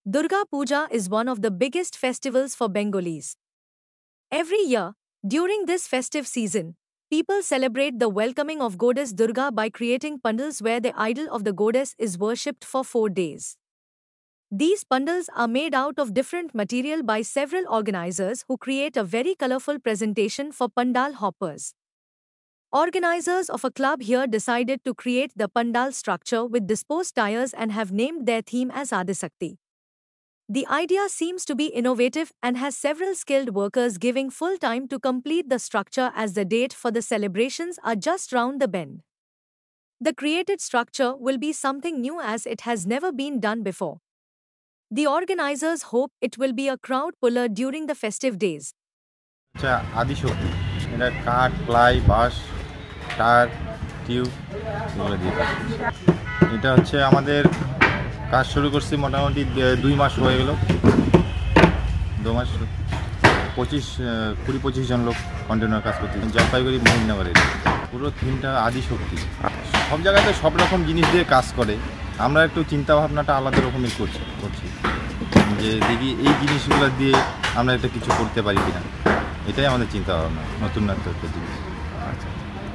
Durga Puja is one of the biggest festivals for Bengalis. Every year, during this festive season, people celebrate the welcoming of goddess Durga by creating pandals where the idol of the goddess is worshipped for 4 days. These pandals are made out of different material by several organizers who create a very colorful presentation for pandal hoppers. Organizers of a club here decided to create the pandal structure with disposed tires and have named their theme as Adisakti. The idea seems to be innovative and has several skilled workers giving full time to complete the structure as the date for the celebrations are just round the bend. The created structure will be something new as it has never been done before. The organizers hope it will be a crowd puller during the festive days. আচ্ছা আদিশক্তি এটা কাঠ ply বাঁশ tyre tube এগুলো দিয়ে কাজ করছি। এটা হচ্ছে আমাদের কাজ শুরু করছি মোটামুটি 2 মাস হয়ে গেল। 2 মাস 20-25 জন লোক কন্টিনিউ কাজ করছে জলপাইগুড়ি মহিনগরের। পুরো থিমটা আদিশক্তি। সব জায়গাতে সব রকম জিনিস দিয়ে কাজ করে, আমরা একটু চিন্তা ভাবনাটা আলাদা রকমের করছি যে দেখি এই জিনিসগুলো দিয়ে আমরা একটা কিছু করতে পারি কিনা, এটাই আমাদের চিন্তা ভাবনা, নতুন একটা জিনিস।